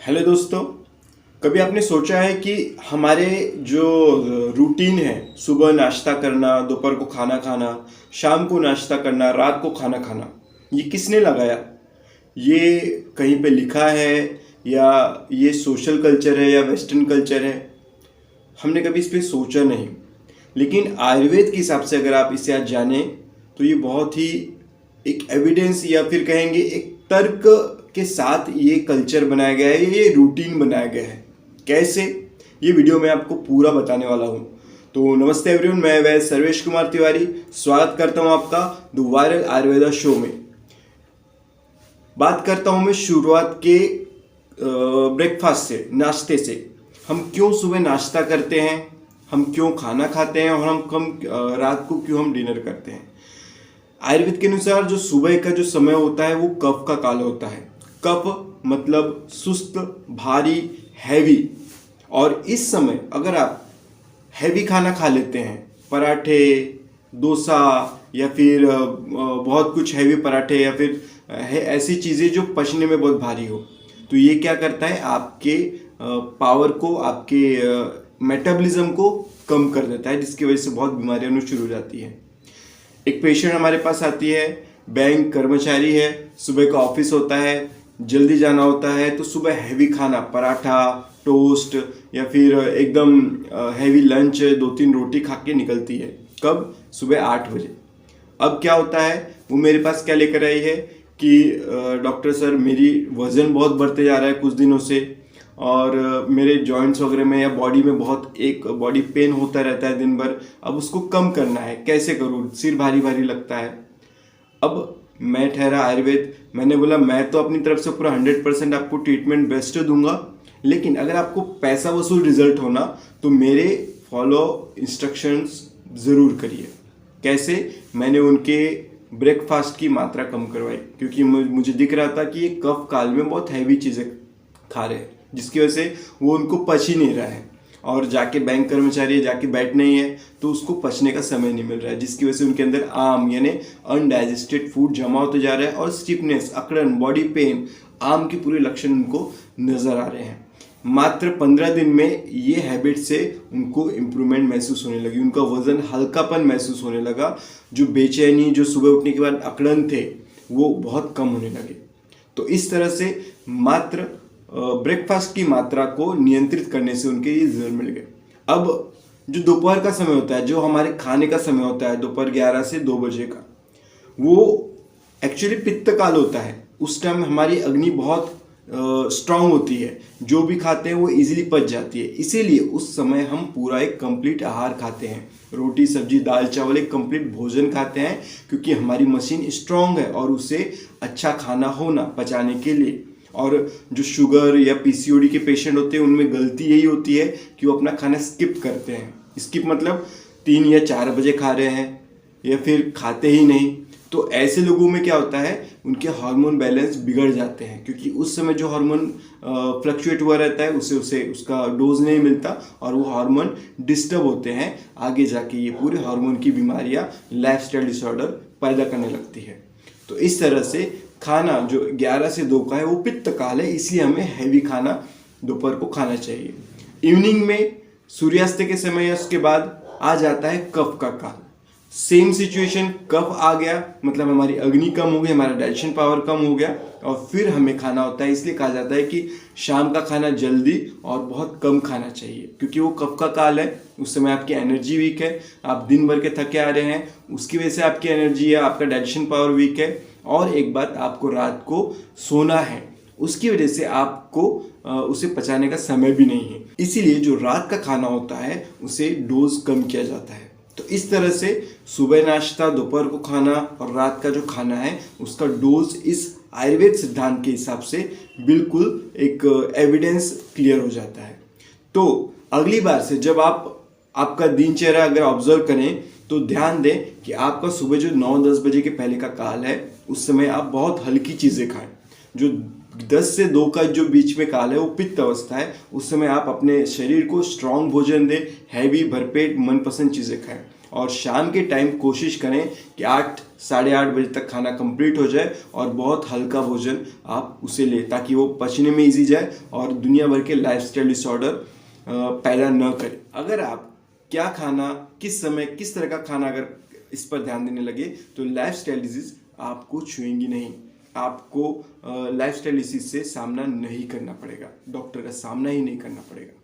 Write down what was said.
Hello दोस्तों। कभी आपने सोचा है कि हमारे जो रूटीन है, सुबह नाश्ता करना, दोपहर को खाना खाना, शाम को नाश्ता करना, रात को खाना खाना, ये किसने लगाया? ये कहीं पे लिखा है या ये सोशल कल्चर है या वेस्टर्न कल्चर है? हमने कभी इस पे सोचा नहीं। लेकिन आयुर्वेद के हिसाब से अगर आप इसे आज जानें तो ये बहुत ही एक एविडेंस या फिर कहेंगे एक तर्क के साथ ये कल्चर बनाया गया है, ये रूटीन बनाया गया है। कैसे? ये वीडियो में आपको पूरा बताने वाला हूँ। तो नमस्ते एवरीवन, मैं वैद्य सर्वेश कुमार तिवारी स्वागत करता हूँ आपका द वायरल आयुर्वेदा शो में। बात करता हूँ मैं शुरुआत के ब्रेकफास्ट से, नाश्ते से। हम क्यों सुबह नाश्ता करते हैं, हम क्यों खाना खाते हैं और हम रात को क्यों हम डिनर करते हैं। आयुर्वेद के अनुसार जो सुबह का जो समय होता है वो कफ का काल होता है। कफ मतलब सुस्त, भारी, हैवी। और इस समय अगर आप हैवी खाना खा लेते हैं, पराठे, डोसा या फिर बहुत कुछ हैवी पराठे या फिर ऐसी चीज़ें जो पचने में बहुत भारी हो, तो ये क्या करता है, आपके पावर को, आपके मेटाबॉलिज्म को कम कर देता है, जिसकी वजह से बहुत बीमारियां होनी शुरू हो जाती है। एक पेशेंट हमारे पास आती है, बैंक कर्मचारी है, सुबह का ऑफिस होता है, जल्दी जाना होता है, तो सुबह हैवी खाना, पराठा, टोस्ट या फिर एकदम हैवी लंच, 2-3 रोटी खा के निकलती है। कब? सुबह 8 बजे। अब क्या होता है, वो मेरे पास क्या लेकर आई है कि डॉक्टर सर, मेरी वज़न बहुत बढ़ते जा रहा है कुछ दिनों से और मेरे जॉइंट्स वगैरह में या बॉडी में बहुत एक बॉडी पेन होता रहता है दिन भर। अब उसको कम करना है, कैसे करूँ, सिर भारी भारी लगता है। अब मैं ठहरा आयुर्वेद, मैंने बोला मैं तो अपनी तरफ से पूरा 100% आपको ट्रीटमेंट बेस्ट दूंगा, लेकिन अगर आपको पैसा वसूल रिजल्ट होना तो मेरे फॉलो इंस्ट्रक्शंस ज़रूर करिए। कैसे? मैंने उनके ब्रेकफास्ट की मात्रा कम करवाई, क्योंकि मुझे दिख रहा था कि ये कफ काल में बहुत हैवी चीज़ें खा रहे हैं, जिसकी वजह से वो उनको पच ही नहीं रहा है। और जाके बैंक कर्मचारी जाके बैठना ही है तो उसको पचने का समय नहीं मिल रहा है, जिसकी वजह से उनके अंदर आम यानी अनडाइजेस्टेड फूड जमा होते जा रहा है और स्टिफनेस, अकड़न, बॉडी पेन, आम के पूरे लक्षण उनको नजर आ रहे हैं। मात्र 15 दिन में ये हैबिट से उनको इम्प्रूवमेंट महसूस होने लगी, उनका वजन हल्कापन महसूस होने लगा, जो बेचैनी, जो सुबह उठने के बाद अकड़न थे, वो बहुत कम होने लगे। तो इस तरह से मात्र ब्रेकफास्ट की मात्रा को नियंत्रित करने से उनके ये रिजल्ट मिल गए। अब जो दोपहर का समय होता है, जो हमारे खाने का समय होता है, दोपहर 11 से 2 बजे का, वो एक्चुअली पित्त काल होता है। उस टाइम हमारी अग्नि बहुत स्ट्रांग होती है, जो भी खाते हैं वो इजीली पच जाती है। इसीलिए उस समय हम पूरा एक कंप्लीट आहार खाते हैं, रोटी, सब्जी, दाल, चावल, एक कंप्लीट भोजन खाते हैं, क्योंकि हमारी मशीन स्ट्रांग है और उसे अच्छा खाना होना पचाने के लिए। और जो शुगर या पीसीओडी के पेशेंट होते हैं, उनमें गलती यही होती है कि वो अपना खाना स्किप करते हैं। स्किप मतलब 3 या 4 बजे खा रहे हैं या फिर खाते ही नहीं। तो ऐसे लोगों में क्या होता है, उनके हार्मोन बैलेंस बिगड़ जाते हैं, क्योंकि उस समय जो हार्मोन फ्लक्चुएट हुआ रहता है उसे उसका डोज नहीं मिलता और वो हार्मोन डिस्टर्ब होते हैं। आगे जाके ये पूरे हार्मोन की बीमारियां, लाइफस्टाइल डिसऑर्डर पैदा करने लगती है। तो इस तरह से खाना जो 11 से 2 का है वो पित्त काल है, इसलिए हमें हैवी खाना दोपहर को खाना चाहिए। इवनिंग में सूर्यास्त के समय या उसके बाद आ जाता है कफ का काल। सेम सिचुएशन, कफ आ गया मतलब हमारी अग्नि कम हो गई, हमारा डाइजेशन पावर कम हो गया और फिर हमें खाना होता है। इसलिए कहा जाता है कि शाम का खाना जल्दी और बहुत कम खाना चाहिए, क्योंकि वो कफ का काल है। उस समय आपकी एनर्जी वीक है, आप दिन भर के थके आ रहे हैं, उसकी वजह से आपकी एनर्जी या आपका डाइजेशन पावर वीक है। और एक बात, आपको रात को सोना है, उसकी वजह से आपको उसे पचाने का समय भी नहीं है। इसीलिए जो रात का खाना होता है उसे डोज कम किया जाता है। तो इस तरह से सुबह नाश्ता, दोपहर को खाना और रात का जो खाना है उसका डोज इस आयुर्वेद सिद्धांत के हिसाब से बिल्कुल एक एविडेंस क्लियर हो जाता है। तो अगली बार से जब आप आपका दिनचर्या अगर ऑब्जर्व करें तो ध्यान दें कि आपका सुबह जो 9-10 बजे के पहले का काल है, उस समय आप बहुत हल्की चीज़ें खाएं। जो 10 से 2 का जो बीच में काल है वो पित्त अवस्था है, उस समय आप अपने शरीर को स्ट्रांग भोजन दें, हैवी, भरपेट, मनपसंद चीज़ें खाएं। और शाम के टाइम कोशिश करें कि 8 8:30 बजे तक खाना कंप्लीट हो जाए और बहुत हल्का भोजन आप उसे लें ताकि वो पचने में ईजी जाए और दुनिया भर के लाइफस्टाइल डिसऑर्डर पैदा न करे। अगर आप क्या खाना, किस समय, किस तरह का खाना अगर इस पर ध्यान देने लगे तो लाइफस्टाइल डिजीज आपको छुएंगी नहीं। आपको लाइफस्टाइल डिसीज से सामना नहीं करना पड़ेगा, डॉक्टर का सामना ही नहीं करना पड़ेगा।